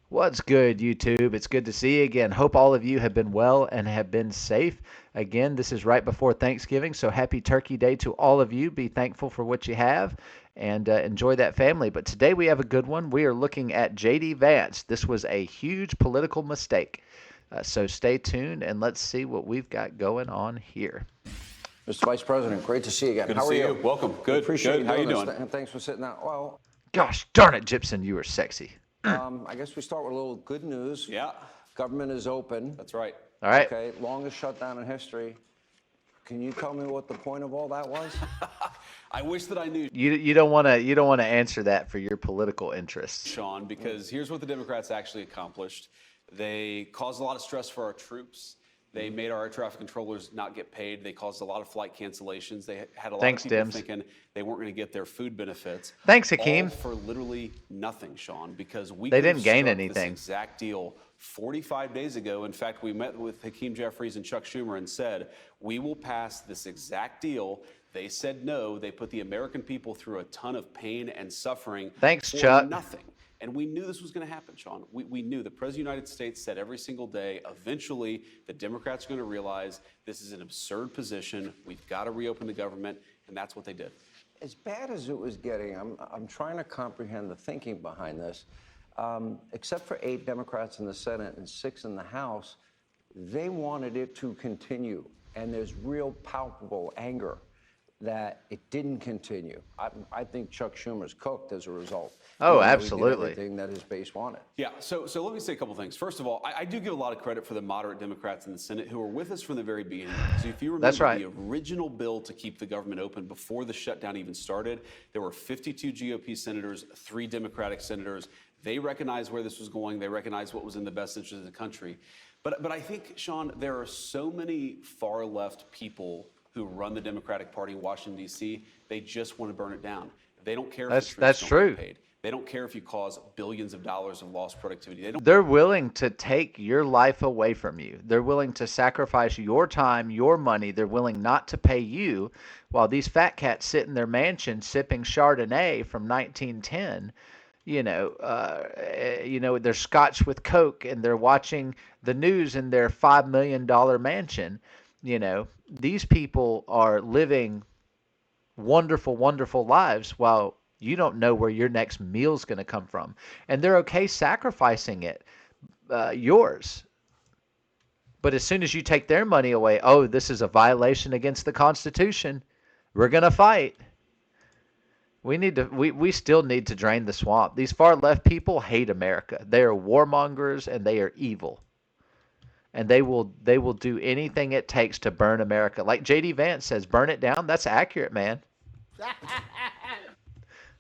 What's good, YouTube? It's good to see you again. Hope all of you have been well and have been safe. Again, this is right before Thanksgiving, so happy Turkey Day to all of you. Be thankful for what you have and enjoy that family. But today we have a good one. We are looking at J.D. Vance. This was a huge political mistake. So stay tuned and let's see what we've got going on here. Mr. Vice President, great to see you again. Good How to are see you? you. Welcome. Good. Appreciate Good. How you doing? And thanks for sitting down. Well, Gosh darn it, Gibson, you were sexy. I guess we start with a little good news. Yeah, Government is open. that's right. All right. Okay, longest shutdown in history. Can you tell me what the point of all that was? I wish that I knew, You don't want to answer that for your political interests. Sean, because here's what the Democrats actually accomplished. They caused a lot of stress for our troops. They made our air traffic controllers not get paid. They caused a lot of flight cancellations. They had a lot Thanks, of people Dims. thinking they weren't going to get their food benefits. Thanks, Hakeem. All for literally nothing, Sean, because we They could have didn't gain struck anything. This exact deal 45 days ago. In fact, we met with Hakeem Jeffries and Chuck Schumer and said, we will pass this exact deal. They said no. They put the American people through a ton of pain and suffering Thanks, for Chuck. nothing. And we knew this was going to happen, Sean. We knew the President of the United States said every single day, eventually, the Democrats are going to realize this is an absurd position. We've got to reopen the government, and that's what they did. As bad as it was getting, I'm trying to comprehend the thinking behind this. Except for 8 Democrats in the Senate and 6 in the House, they wanted it to continue. And there's real palpable anger that it didn't continue. I think Chuck Schumer's cooked as a result. Oh, Even though he did absolutely. everything that his base wanted. Yeah, so let me say a couple things. First of all, I do give a lot of credit for the moderate Democrats in the Senate who were with us from the very beginning. So if you remember That's right. the original bill to keep the government open before the shutdown even started, there were 52 GOP senators, 3 Democratic senators. They recognized where this was going. They recognized what was in the best interest of the country. But I think, Sean, there are so many far left people who run the Democratic Party in Washington, D.C., they just want to burn it down. They don't care if the troops That's don't true. get paid. They don't care if you cause billions of dollars of lost productivity. They're willing to take your life away from you. They're willing to sacrifice your time, your money. They're willing not to pay you while these fat cats sit in their mansion sipping Chardonnay from 1910. They're scotch with Coke and they're watching the news in their $5 million mansion. These people are living wonderful, wonderful lives while you don't know where your next meal's going to come from. And they're okay sacrificing it, yours. But as soon as you take their money away, oh, this is a violation against the Constitution. We're going to fight. We still need to drain the swamp. These far left people hate America. They are warmongers and they are evil. And they will do anything it takes to burn America. Like J.D. Vance says, burn it down. That's accurate, man.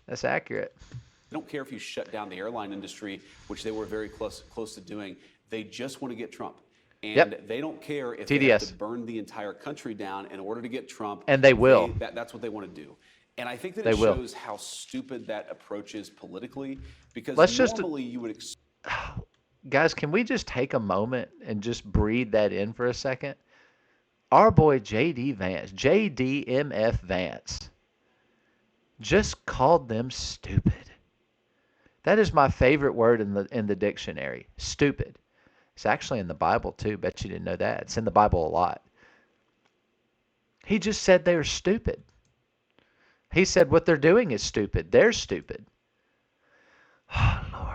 That's accurate. They don't care if you shut down the airline industry, which they were very close to doing. They just want to get Trump. And they don't care if they have to burn the entire country down in order to get Trump. And they will. That's what they want to do. And I think that it shows how stupid that approach is politically. Because normally you would Guys, can we just take a moment and just breathe that in for a second? Our boy J.D. Vance, JDMF Vance, just called them stupid. That is my favorite word in the dictionary, stupid. It's actually in the Bible too. Bet you didn't know that. It's in the Bible a lot. He just said they were stupid. He said what they're doing is stupid. They're stupid. Oh, Lord.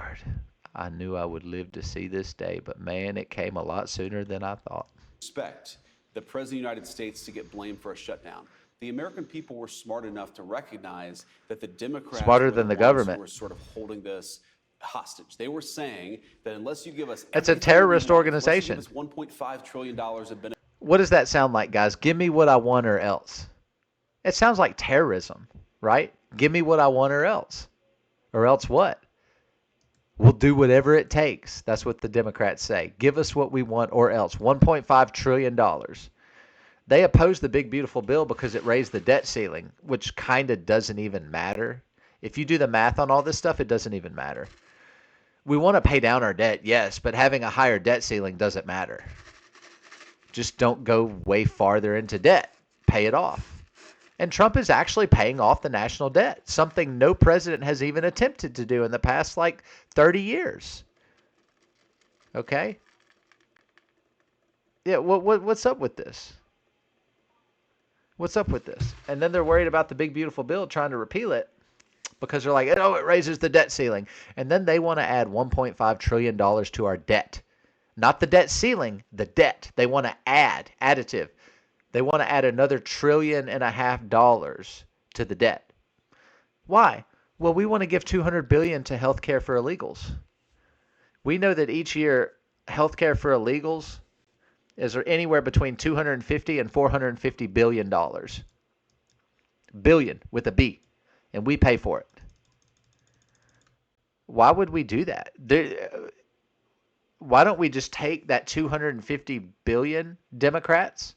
I knew I would live to see this day, but man, it came a lot sooner than I thought. Expect the President of the United States to get blamed for a shutdown. The American people were smart enough to recognize that the Democrats smarter than the government were sort of holding this hostage. They were saying that unless you give us it's a terrorist organization. Unless you give us $1.5 trillion of benefits. What does that sound like, guys? Give me what I want or else. It sounds like terrorism, right? Give me what I want or else. Or else what? We'll do whatever it takes. That's what the Democrats say. Give us what we want or else. $1.5 trillion. They opposed the big, beautiful bill because it raised the debt ceiling, which kind of doesn't even matter. If you do the math on all this stuff, it doesn't even matter. We want to pay down our debt, yes, but having a higher debt ceiling doesn't matter. Just don't go way farther into debt. Pay it off. And Trump is actually paying off the national debt, something no president has even attempted to do in the past, 30 years. Okay? Yeah, what's up with this? What's up with this? And then they're worried about the big beautiful bill trying to repeal it because they're like, "Oh, it raises the debt ceiling." And then they want to add 1.5 trillion dollars to our debt. Not the debt ceiling, the debt. They want to add additive. They want to add another $1.5 trillion to the debt. Why? Well, we want to give 200 billion to healthcare for illegals. We know that each year healthcare for illegals is anywhere between 250 and 450 billion dollars. Billion with a B, and we pay for it. Why would we do that? Why don't we just take that 250 billion Democrats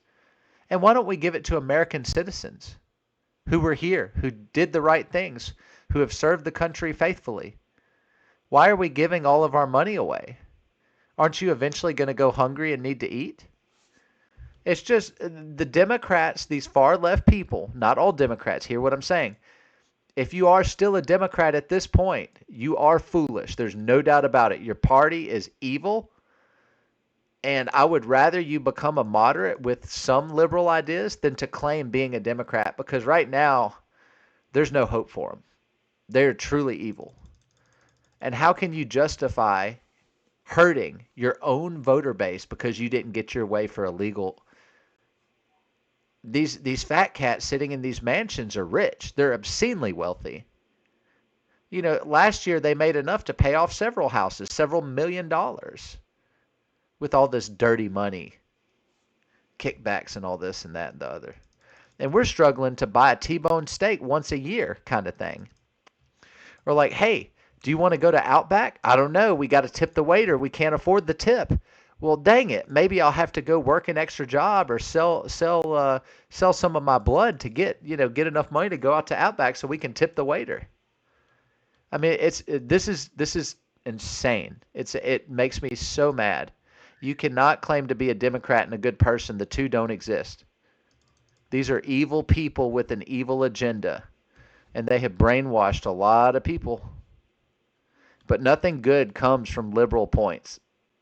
and why don't we give it to American citizens who were here, who did the right things, who have served the country faithfully? Why are we giving all of our money away? Aren't you eventually going to go hungry and need to eat? It's just the Democrats, these far left people, not all Democrats, hear what I'm saying. If you are still a Democrat at this point, you are foolish. There's no doubt about it. Your party is evil. And I would rather you become a moderate with some liberal ideas than to claim being a Democrat because right now there's no hope for them. They're truly evil. And how can you justify hurting your own voter base because you didn't get your way for illegal? These fat cats sitting in these mansions are rich. They're obscenely wealthy. You know, last year they made enough to pay off several houses, several $1 million with all this dirty money, kickbacks and all this and that and the other. And we're struggling to buy a T-bone steak once a year kind of thing. Or like, hey, do you want to go to Outback? I don't know. We got to tip the waiter. We can't afford the tip. Well, dang it. Maybe I'll have to go work an extra job or sell some of my blood to get enough money to go out to Outback so we can tip the waiter. I mean, this is insane. It makes me so mad. You cannot claim to be a Democrat and a good person. The two don't exist. These are evil people with an evil agenda, and they have brainwashed a lot of people. But nothing good comes from liberal points.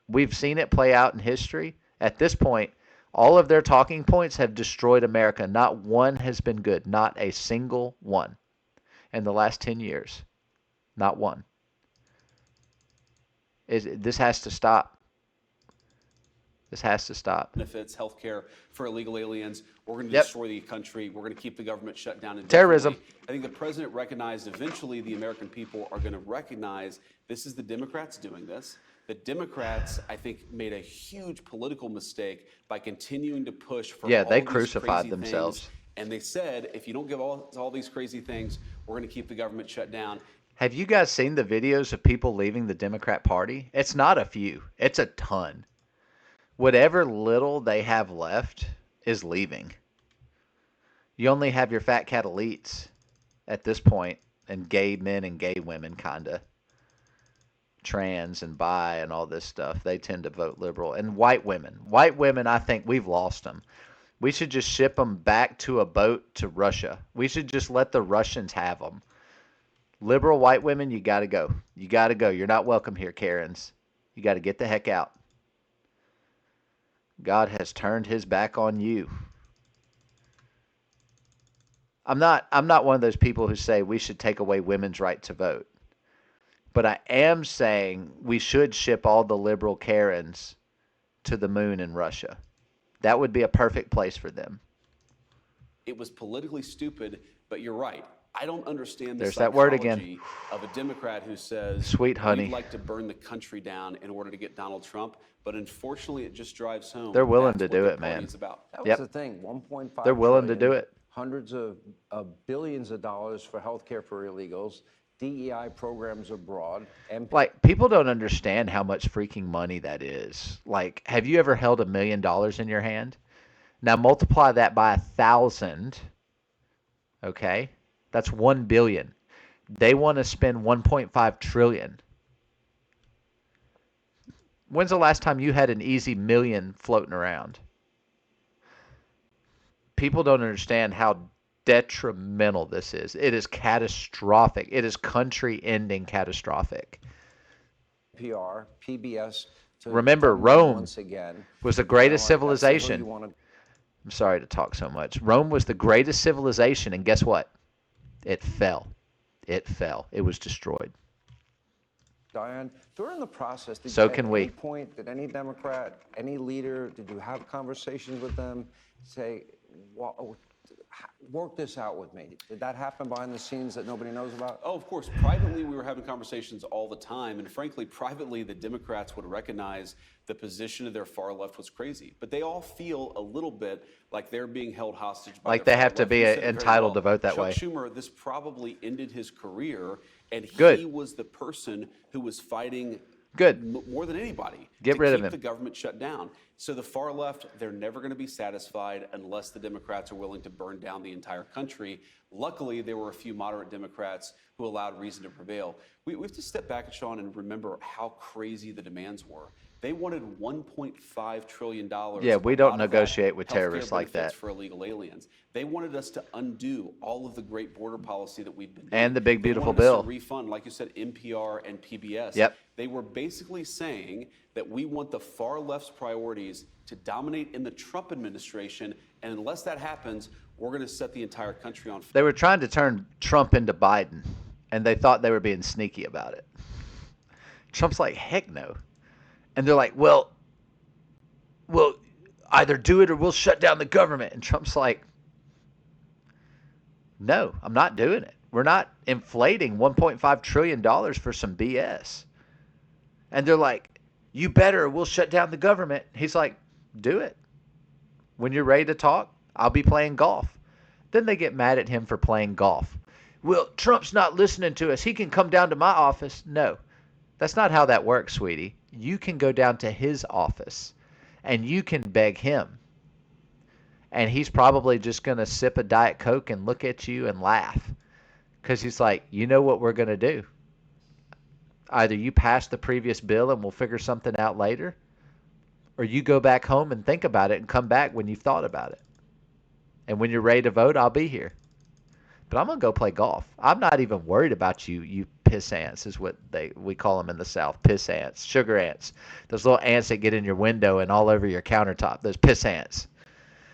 We've seen it play out in history. At this point, all of their talking points have destroyed America. Not one has been good. Not a single one in the last 10 years. Not one. This has to stop. This has to stop. Benefits, health care for illegal aliens. We're going to Yep. destroy the country. We're going to keep the government shut down indefinitely. Terrorism. I think the president recognized eventually the American people are going to recognize this is the Democrats doing this. The Democrats, I think, made a huge political mistake by continuing to push for all they these crucified crazy themselves. things. And they said, if you don't give all these crazy things, we're going to keep the government shut down. Have you guys seen the videos of people leaving the Democrat Party? It's not a few. It's a ton. Whatever little they have left is leaving. You only have your fat cat elites at this point, and gay men and gay women, kinda. Trans and bi and all this stuff. They tend to vote liberal. And white women. White women, I think we've lost them. We should just ship them back to a boat to Russia. We should just let the Russians have them. Liberal white women, you got to go. You got to go. You're not welcome here, Karens. You got to get the heck out. God has turned his back on you. I'm not one of those people who say we should take away women's right to vote. But I am saying we should ship all the liberal Karens to the moon in Russia. That would be a perfect place for them. It was politically stupid, but you're right. I don't understand the There's that word psychology again. of a Democrat who says, Sweet honey. we'd like to burn the country down in order to get Donald Trump, but unfortunately it just drives home. They're willing That's to do what it, their man. party's about. That was Yep. the thing, 1.5 They're willing to trillion, do it. Hundreds of billions of dollars for health care for illegals, DEI programs abroad. And Like, people don't understand how much freaking money that is. Like, have you ever held $1 million in your hand? Now multiply that by 1,000. Okay? That's 1 billion. They want to spend 1.5 trillion. When's the last time you had an easy million floating around? People don't understand how detrimental this is. It is catastrophic. It is country-ending catastrophic. NPR, PBS. To Remember, tell me Rome once again, was the greatest that's the hill civilization. you wanna- I'm sorry to talk so much. Rome was the greatest civilization, and guess what? It fell. It fell. It was destroyed. Diane, during the process, So at can any we. point, did any Democrat, any leader, did you have conversations with them, say, work this out with me? Did that happen behind the scenes that nobody knows about? Oh, of course. Privately, we were having conversations all the time. And frankly, privately, the Democrats would recognize the position of their far left was crazy. But they all feel a little bit like they're being held hostage by Like their they far have to left. be You said it very entitled well. to vote that Chuck way. Schumer, this probably ended his career. And Good. he was the person who was fighting Good. more than anybody Get to rid of keep him. the government shut down. So the far left, they're never going to be satisfied unless the Democrats are willing to burn down the entire country. Luckily, there were a few moderate Democrats who allowed reason to prevail. We have to step back, Sean, and remember how crazy the demands were. They wanted $1.5 trillion. Yeah, we don't negotiate with terrorists like that. For illegal aliens. They wanted us to undo all of the great border policy that we've been doing. And the big, They beautiful wanted us bill. to refund, like you said, NPR and PBS. Yep. They were basically saying that we want the far left's priorities to dominate in the Trump administration, and unless that happens, we're going to set the entire country on fire. They were trying to turn Trump into Biden, and they thought they were being sneaky about it. Trump's like, heck no. And they're like, well, either do it or we'll shut down the government. And Trump's like, no, I'm not doing it. We're not inflating $1.5 trillion for some BS. And they're like, you better, or we'll shut down the government. He's like, do it. When you're ready to talk, I'll be playing golf. Then they get mad at him for playing golf. Well, Trump's not listening to us. He can come down to my office. No, that's not how that works, sweetie. You can go down to his office and you can beg him. And he's probably just going to sip a Diet Coke and look at you and laugh. Because he's like, you know what we're going to do. Either you pass the previous bill and we'll figure something out later, or you go back home and think about it and come back when you've thought about it. And when you're ready to vote, I'll be here. But I'm going to go play golf. I'm not even worried about you, you piss ants is what we call them in the South. Piss ants, sugar ants. Those little ants that get in your window and all over your countertop. Those piss ants.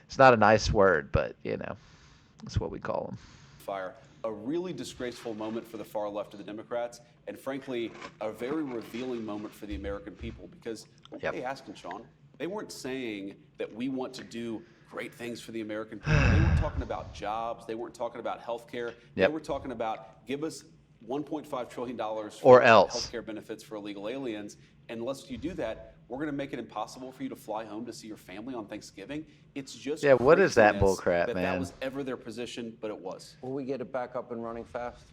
It's not a nice word, but, that's what we call them. Fire. A really disgraceful moment for the far left of the Democrats, and frankly, a very revealing moment for the American people, because what were they asking, Sean? They weren't saying that we want to do great things for the American people. They weren't talking about jobs. They weren't talking about health care. They were talking about give us $1.5 trillion for health care benefits for illegal aliens. And unless you do that, we're going to make it impossible for you to fly home to see your family on Thanksgiving. It's just what is that bullcrap, man? That was ever their position, but it was. Will we get it back up and running fast?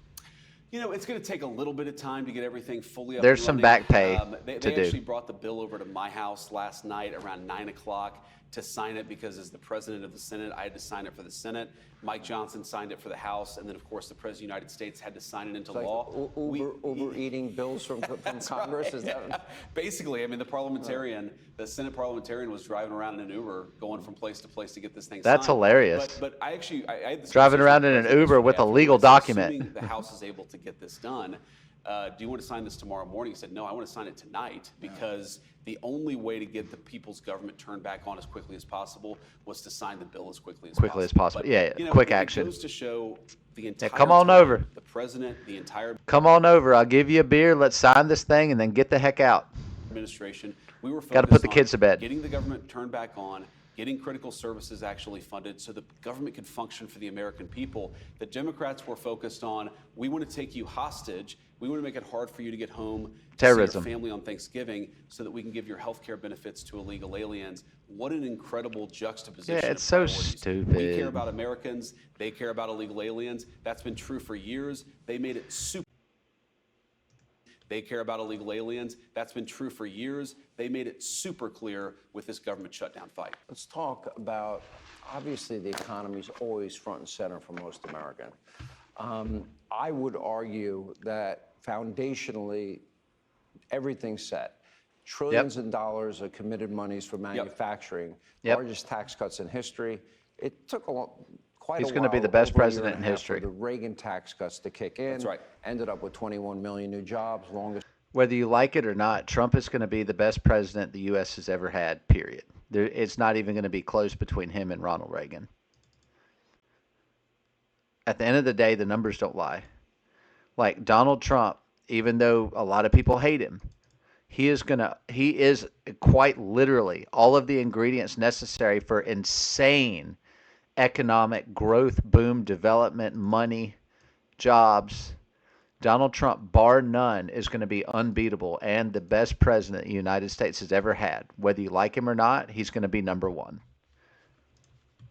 It's going to take a little bit of time to get everything fully up There's and some running. back pay They to do. actually brought the bill over to my house last night around 9 o'clock to sign it because as the president of the Senate, I had to sign it for the Senate. Mike Johnson signed it for the House. And then, of course, the President of the United States had to sign it into law. Uber-eating bills from Congress? Right. Is that... Basically, the Senate parliamentarian was driving around in an Uber going from place to place to get this thing signed. That's hilarious. But I had this driving around in an Uber with a legal document. Assuming the House is able to get this done. Do you want to sign this tomorrow morning? He said, no, I want to sign it tonight because the only way to get the people's government turned back on as quickly as possible was to sign the bill as quickly as possible. But, quick action. It goes to show the entire come on over. The president, the entire come on over. I'll give you a beer. Let's sign this thing and then get the heck out. Administration. We were got to put the kids to bed. Getting the government turned back on, getting critical services actually funded so the government could function for the American people. The Democrats were focused on, we want to take you hostage. We want to make it hard for you to get home to see your family on Thanksgiving so that we can give your health care benefits to illegal aliens. What an incredible juxtaposition. Yeah, it's so stupid. We care about Americans. They care about illegal aliens. That's been true for years. They made it super. They care about illegal aliens. That's been true for years. They made it super clear with this government shutdown fight. Let's talk about, obviously, the economy is always front and center for most Americans. I would argue that foundationally, everything's set. Trillions of dollars of committed monies for manufacturing, largest tax cuts in history. It took quite a while. He's going to be the best president in history. For the Reagan tax cuts to kick in. That's right. Ended up with 21 million new jobs, longest. Whether you like it or not, Trump is going to be the best president the U.S. has ever had, period. It's not even going to be close between him and Ronald Reagan. At the end of the day, the numbers don't lie. Like Donald Trump, even though a lot of people hate him, he is quite literally all of the ingredients necessary for insane economic growth, boom, development, money, jobs. Donald Trump, bar none, is going to be unbeatable and the best president the United States has ever had. Whether you like him or not, he's going to be number one.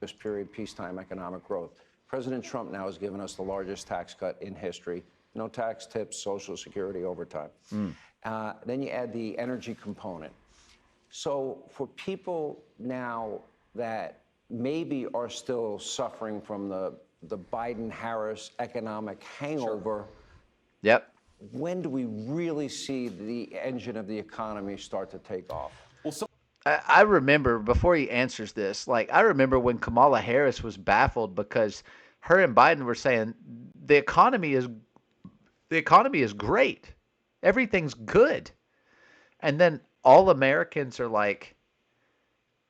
This period, peacetime economic growth. President Trump now has given us the largest tax cut in history. No tax, tips, Social Security, overtime. Then you add the energy component. So for people now that maybe are still suffering from the Biden-Harris economic hangover, Yep. when do we really see the engine of the economy start to take off? Well, so I remember, before he answers this, like I remember when Kamala Harris was baffled because her and Biden were saying the economy is great. Everything's good. And then all Americans are like,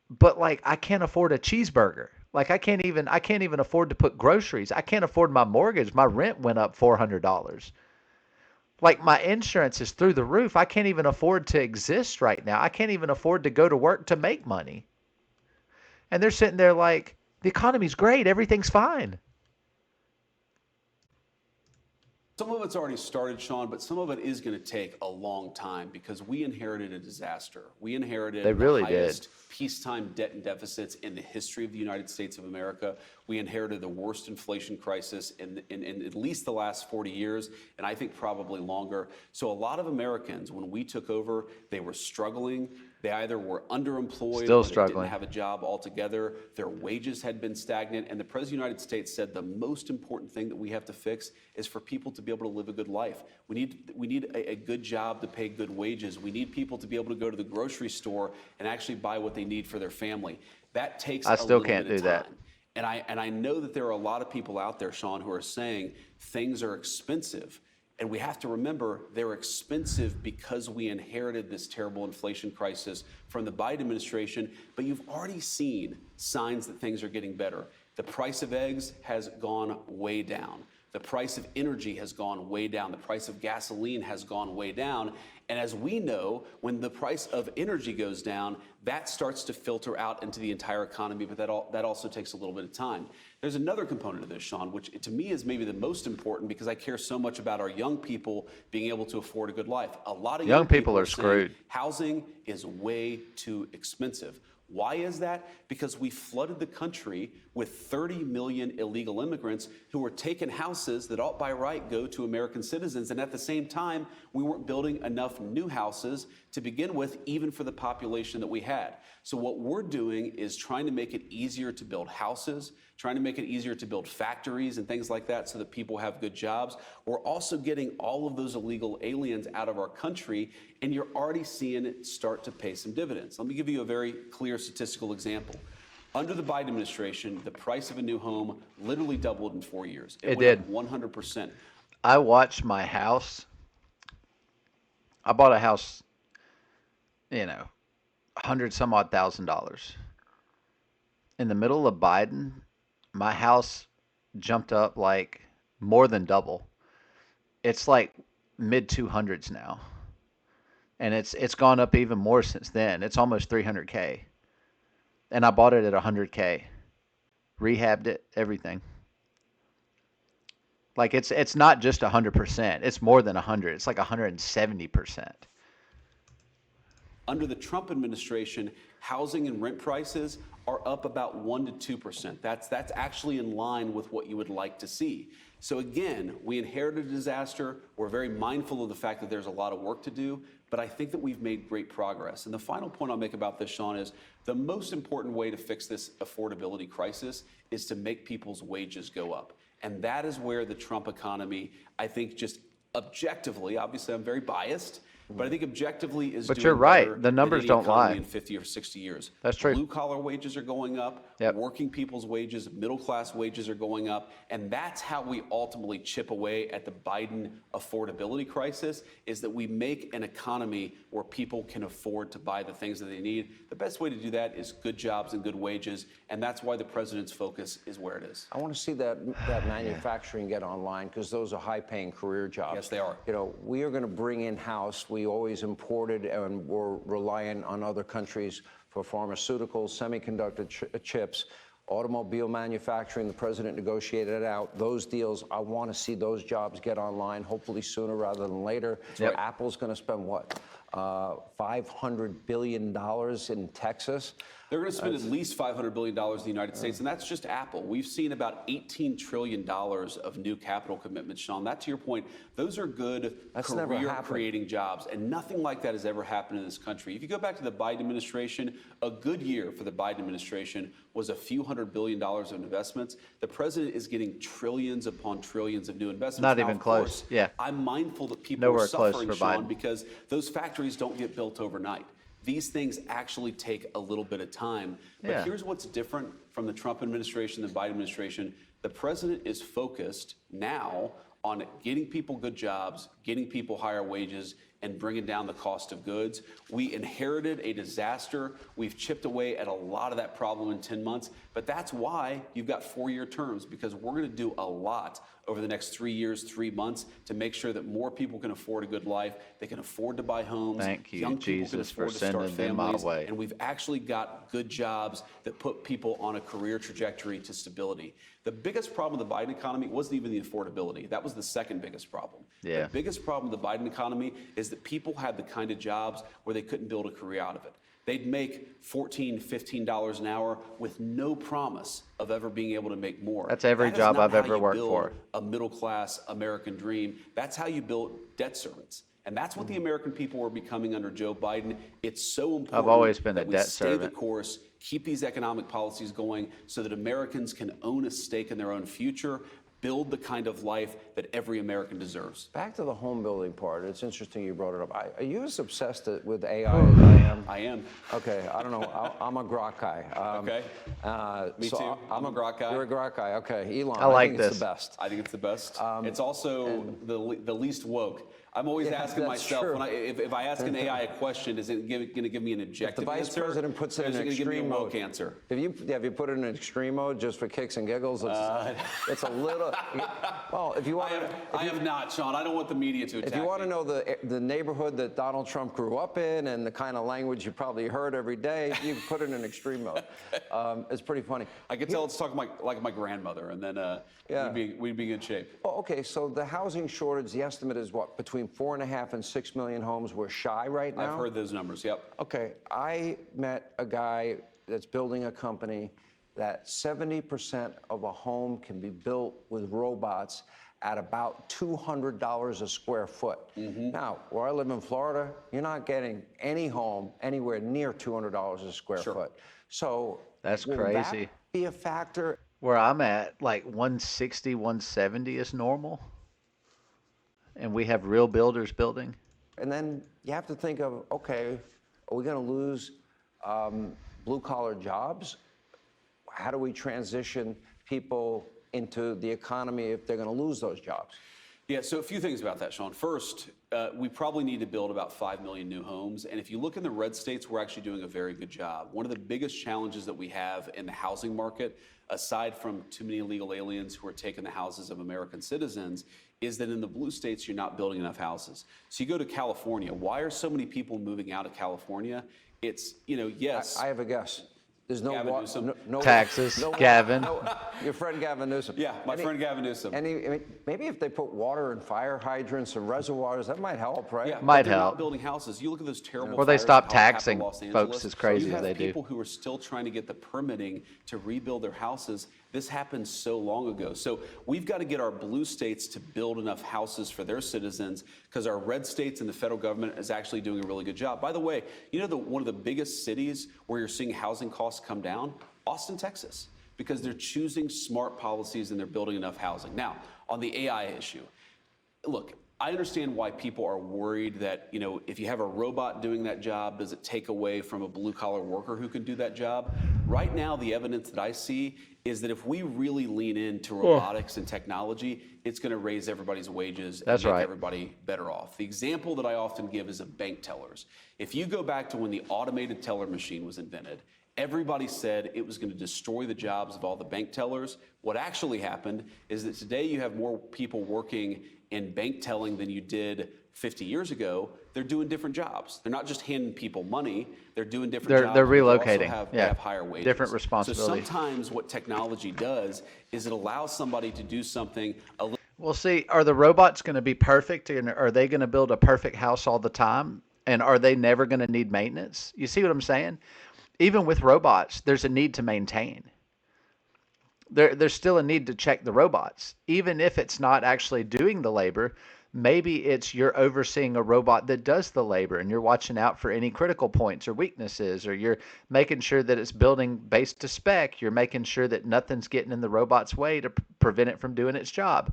but like I can't afford a cheeseburger. Like I can't even afford to put groceries. I can't afford my mortgage. My rent went up $400. Like my insurance is through the roof. I can't even afford to exist right now. I can't even afford to go to work to make money. And they're sitting there like, the economy's great. Everything's fine. some of it's already started, Sean, but some of it is going to take a long time because we inherited a disaster. We inherited really the highest did. peacetime debt and deficits in the history of the United States of America. We inherited the worst inflation crisis in at least the last 40 years, and I think probably longer. So a lot of Americans, when we took over, they were struggling. They either were underemployed Still or they struggling. didn't have a job altogether. Their wages had been stagnant. And the President of the United States said the most important thing that we have to fix is for people to be able to live a good life. We need a good job to pay good wages. We need people to be able to go to the grocery store and actually buy what they need for their family. That takes I a still little can't bit of do that. time. And I know that there are a lot of people out there, Sean, who are saying things are expensive. And we have to remember they're expensive because we inherited this terrible inflation crisis from the Biden administration. But you've already seen signs that things are getting better. The price of eggs has gone way down. The price of energy has gone way down. The price of gasoline has gone way down. And as we know, when the price of energy goes down, that starts to filter out into the entire economy, but that also takes a little bit of time. There's another component of this, Sean, which to me is maybe the most important because I care so much about our young people being able to afford a good life. A lot of young people are screwed. saying housing is way too expensive. Why is that? Because we flooded the country with 30 million illegal immigrants who were taking houses that ought by right go to American citizens. And at the same time, we weren't building enough new houses to begin with, even for the population that we had. So what we're doing is trying to make it easier to build houses, trying to make it easier to build factories and things like that so that people have good jobs. We're also getting all of those illegal aliens out of our country, and you're already seeing it start to pay some dividends. Let me give you a very clear statistical example. Under the Biden administration, the price of a new home literally doubled in 4 years. It went did. up 100%. I watched my house. I bought a house, $100,000. In the middle of Biden, my house jumped up like more than double. It's like mid 200s now. And it's gone up even more since then. It's almost 300K. And I bought it at 100K. Rehabbed it, everything. Like it's not just 100%. It's more than 100. It's like 170%. Under the Trump administration, housing and rent prices are up about 1% to 2%. That's actually in line with what you would like to see. So again, we inherited a disaster. We're very mindful of the fact that there's a lot of work to do, but I think that we've made great progress. And the final point I'll make about this, Sean, is the most important way to fix this affordability crisis is to make people's wages go up. And that is where the Trump economy, I think, just objectively, obviously I'm very biased, But I think objectively is But doing you're right. better The numbers than any don't economy lie. in 50 or 60 years. That's true. Blue collar wages are going up. Yep. Working people's wages, middle class wages are going up. And that's how we ultimately chip away at the Biden affordability crisis, is that we make an economy where people can afford to buy the things that they need. The best way to do that is good jobs and good wages. And that's why the president's focus is where it is. I want to see that manufacturing get online, because those are high-paying career jobs. Yes, they are. You know, we are going to bring in-house. We always imported and were relying on other countries for pharmaceuticals, semiconductor chips, automobile manufacturing. The president negotiated it out. Those deals, I want to see those jobs get online, hopefully sooner rather than later. Yep. Apple's going to spend what? $500 billion in Texas. They're going to spend at least $500 billion in the United States, and that's just Apple. We've seen about $18 trillion of new capital commitments, Sean. That, to your point, those are good career-creating jobs, and nothing like that has ever happened in this country. If you go back to the Biden administration, a good year for the Biden administration was a few $100 billion of investments. The president is getting trillions upon trillions of new investments. Not now, even of close. Course, yeah. I'm mindful that people Nowhere are suffering, close for Sean, Biden. because those factories don't get built overnight. These things actually take a little bit of time. But here's what's different from the Trump administration, the Biden administration. The president is focused now on getting people good jobs, getting people higher wages, and bringing down the cost of goods. We inherited a disaster. We've chipped away at a lot of that problem in 10 months. But that's why you've got 4-year terms, because we're going to do a lot over the next 3 years, 3 months, to make sure that more people can afford a good life. They can afford to buy homes. Thank you, Young people can Jesus, afford for to start sending them my families. way. And we've actually got good jobs that put people on a career trajectory to stability. The biggest problem with the Biden economy wasn't even the affordability. That was the second biggest problem. Yeah. The biggest problem with the Biden economy is that people had the kind of jobs where they couldn't build a career out of it. They'd make $14, $15 an hour with no promise of ever being able to make more. That's every That is job not I've how ever you worked build for. a middle-class American dream. That's how you build debt servants. And that's what the American people are becoming under Joe Biden. It's so important I've always been a that we debt stay the servant. course, keep these economic policies going so that Americans can own a stake in their own future, build the kind of life that every American deserves. Back to the home building part. It's interesting you brought it up. Are you as obsessed with AI as I am? I am. Okay, I don't know. I'm a grok guy. Okay. Me so too. I'm a grok guy. You're a grok guy. Okay, Elon. I like think this. It's the best. I think it's the best. It's also the least woke. I'm always asking that's myself, true. if I ask an AI a question, is it going to give me an objective answer? The vice president puts it in or is it going to give me a extreme woke mode. answer? If you put it in extreme mode just for kicks and giggles, it's a little. Well, if you want, I have not, Sean. I don't want the media to attack if you want me. to know the neighborhood that Donald Trump grew up in and the kind of language you probably heard every day, you can put it in extreme mode. It's pretty funny. I can tell it's talking like my grandmother, and then we'd be in good shape. Well, okay, so the housing shortage, the estimate is what, between 4.5 and 6 million homes. We're shy right now. I've heard those numbers, yep. Okay, I met a guy that's building a company that 70% of a home can be built with robots at about $200 a square foot. Now, where I live in Florida, you're not getting any home anywhere near $200 a square foot. So That's will crazy. that be a factor? Where I'm at, like 160, 170 is normal. And we have real builders building. And then you have to think of, okay, are we going to lose blue-collar jobs? How do we transition people into the economy if they're going to lose those jobs? Yeah, so a few things about that, Sean. First, we probably need to build about 5 million new homes. And if you look in the red states, we're actually doing a very good job. One of the biggest challenges that we have in the housing market, aside from too many illegal aliens who are taking the houses of American citizens, is that in the blue states, you're not building enough houses. So you go to California. Why are so many people moving out of California? It's, yes. I have a guess. There's no Gavin Newsom. Taxes, Gavin. Your friend Gavin Newsom. Yeah, my friend Gavin Newsom. Maybe if they put water and fire hydrants and reservoirs, that might help, right? Yeah, Might but they're help. not building houses. You look at those terrible Or they fires stop in Colorado, taxing Los folks Angeles. as crazy You as they have do. people who are still trying to get the permitting to rebuild their houses. This happened so long ago. So we've got to get our blue states to build enough houses for their citizens, because our red states and the federal government is actually doing a really good job. By the way, one of the biggest cities where you're seeing housing costs come down? Austin, Texas, because they're choosing smart policies and they're building enough housing. Now, on the AI issue, look, I understand why people are worried that, if you have a robot doing that job, does it take away from a blue collar worker who can do that job? Right now, the evidence that I see is that if we really lean into robotics and technology, it's going to raise everybody's wages and That's make right. everybody better off. The example that I often give is of bank tellers. If you go back to when the automated teller machine was invented, everybody said it was going to destroy the jobs of all the bank tellers. What actually happened is that today you have more people working in bank telling than you did 50 years ago. They're doing different jobs. They're not just handing people money. They're doing different jobs. They're but they also relocating. they have higher wages. Different responsibility. So sometimes what technology does is it allows somebody to do something a little. Well, see, are the robots going to be perfect, and are they going to build a perfect house all the time? And are they never going to need maintenance? You see what I'm saying? Even with robots, there's a need to maintain. There's still a need to check the robots. Even if it's not actually doing the labor, maybe it's you're overseeing a robot that does the labor and you're watching out for any critical points or weaknesses, or you're making sure that it's building based to spec. You're making sure that nothing's getting in the robot's way to prevent it from doing its job.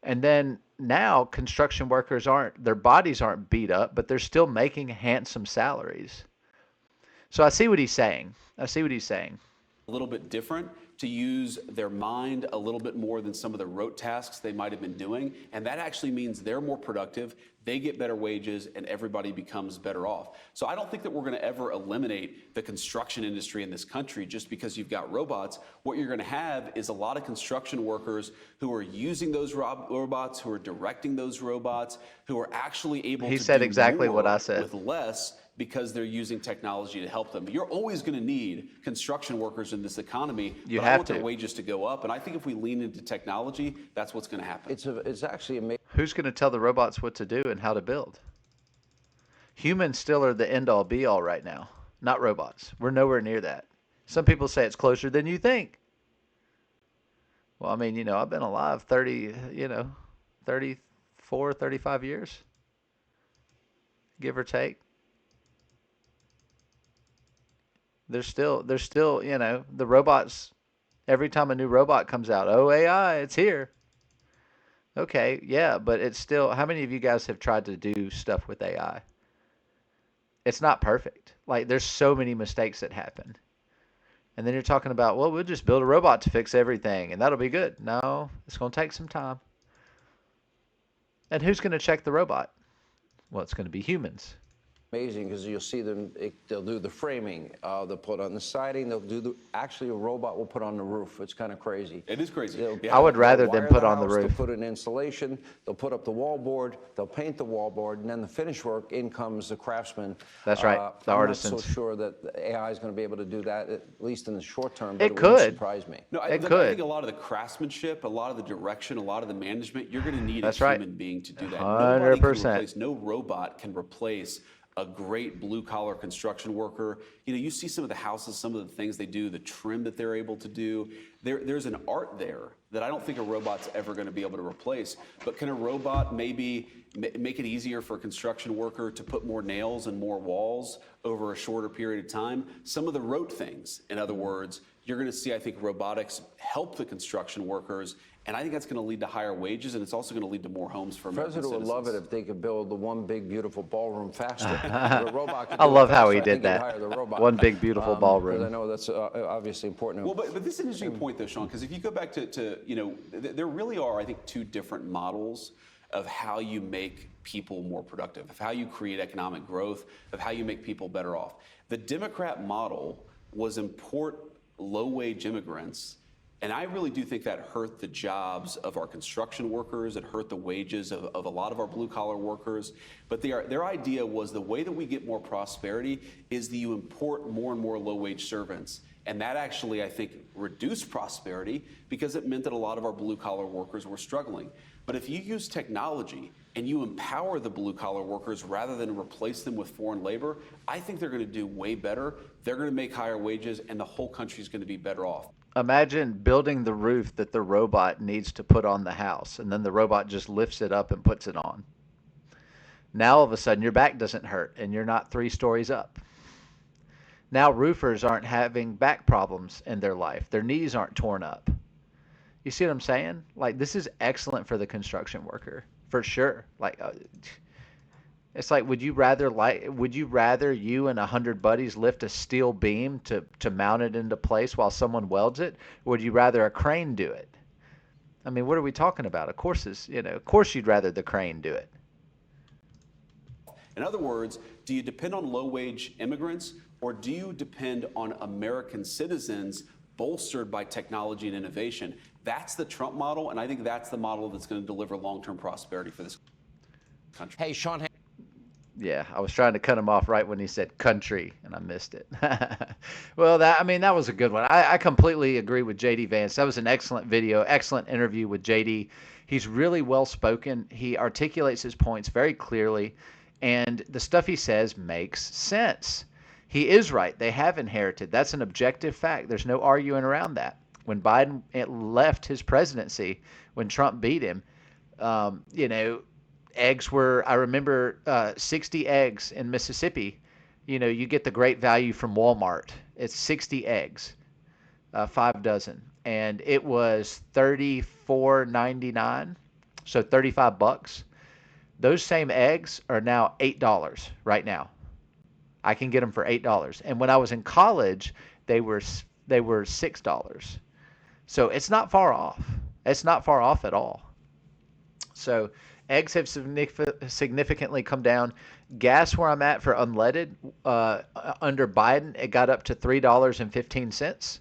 And then now construction workers their bodies aren't beat up, but they're still making handsome salaries. So I see what he's saying. A little bit different, to use their mind a little bit more than some of the rote tasks they might have been doing. And that actually means they're more productive, they get better wages, and everybody becomes better off. So I don't think that we're going to ever eliminate the construction industry in this country just because you've got robots. What you're going to have is a lot of construction workers who are using those robots, who are directing those robots, who are actually able He to said do exactly more what I said. with less, because they're using technology to help them. You're always going to need construction workers in this economy. You but I have want to. their wages to go up, and I think if we lean into technology, that's what's going to happen. It's actually amazing. Who's going to tell the robots what to do and how to build? Humans still are the end all be all right now, not robots. We're nowhere near that. Some people say it's closer than you think. Well, I mean, I've been alive 34, 35 years, give or take. There's still, the robots, every time a new robot comes out, oh, AI, it's here. Okay, yeah, but it's still, how many of you guys have tried to do stuff with AI? It's not perfect. Like, there's so many mistakes that happen. And then you're talking about, well, we'll just build a robot to fix everything and that'll be good. No, it's going to take some time. And who's going to check the robot? Well, it's going to be humans. Amazing, because you'll see them. They'll do the framing. They'll put on the siding. They'll do actually a robot will put on the roof. It's kind of crazy. It is crazy. I would rather They'll than wire put the on the house, roof. They'll put an insulation. They'll put up the wallboard. They'll paint the wallboard, and then the finish work. In comes the craftsman. That's right, the artisans. I'm not so sure that the AI is going to be able to do that, at least in the short term. It But could. wouldn't surprise me. No, It I could. think a lot of the craftsmanship, a lot of the direction, a lot of the management, you're going to need That's a right. human being to do that. 100%. No robot can replace a great blue-collar construction worker. You see some of the houses, some of the things they do, the trim that they're able to do. There's an art there that I don't think a robot's ever going to be able to replace. But can a robot maybe make it easier for a construction worker to put more nails and more walls over a shorter period of time? Some of the rote things, in other words, you're going to see, I think, robotics help the construction workers. And I think that's going to lead to higher wages, and it's also going to lead to more homes for The American president would citizens. love it if they could build the one big beautiful ballroom faster. The robot could I do it love how faster. he I did think he'd that. hire the robot. One big beautiful 'Cause I ballroom. know that's obviously important. Well, but this is an interesting point, though, Sean, because if you go back to there really are, I think, two different models of how you make people more productive, of how you create economic growth, of how you make people better off. The Democrat model was import low-wage immigrants. And I really do think that hurt the jobs of our construction workers. It hurt the wages of a lot of our blue-collar workers. But their idea was the way that we get more prosperity is that you import more and more low-wage servants. And that actually, I think, reduced prosperity because it meant that a lot of our blue-collar workers were struggling. But if you use technology and you empower the blue-collar workers rather than replace them with foreign labor, I think they're going to do way better. They're going to make higher wages, and the whole country is going to be better off. Imagine building the roof that the robot needs to put on the house, and then the robot just lifts it up and puts it on. Now all of a sudden your back doesn't hurt and you're not 3 stories up. Now roofers aren't having back problems in their life. Their knees aren't torn up. You see what I'm saying? Like, this is excellent for the construction worker, for sure. Like, it's like, would you rather you and 100 buddies lift a steel beam to mount it into place while someone welds it? Or would you rather a crane do it? I mean, what are we talking about? Of course you'd rather the crane do it. In other words, do you depend on low-wage immigrants, or do you depend on American citizens bolstered by technology and innovation? That's the Trump model, and I think that's the model that's going to deliver long-term prosperity for this country. Hey, Sean. Yeah, I was trying to cut him off right when he said country, and I missed it. Well, that was a good one. I completely agree with JD Vance. That was an excellent video, excellent interview with JD. He's really well spoken. He articulates his points very clearly, and the stuff he says makes sense. He is right. They have inherited. That's an objective fact. There's no arguing around that. When Biden left his presidency, when Trump beat him, you know, eggs were, I remember 60 eggs in Mississippi. You know, you get the great value from Walmart. It's 60 eggs, 5 dozen, and it was $34.99, so $35. Those same eggs are now $8 right now. I can get them for $8. And when I was in college, they were $6. So it's not far off. It's not far off at all. So eggs have significantly come down. Gas, where I'm at for unleaded, under Biden, it got up to $3.15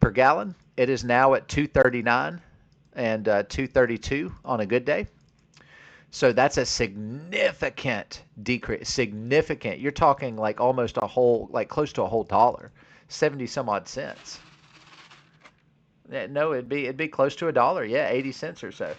per gallon. It is now at $2.39 and $2.32 on a good day. So that's a significant decrease. Significant. You're talking like almost a whole, like close to a whole dollar, 70 some odd cents. No, it'd be close to a dollar. Yeah, 80 cents or so.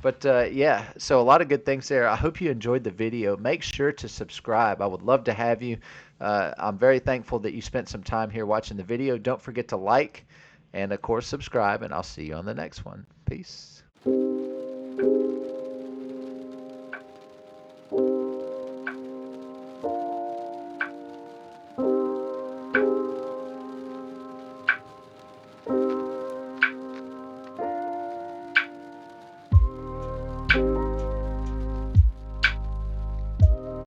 But yeah, so a lot of good things there. I hope you enjoyed the video. Make sure to subscribe. I would love to have you. I'm very thankful that you spent some time here watching the video. Don't forget to like and, of course, subscribe, and I'll see you on the next one. Peace.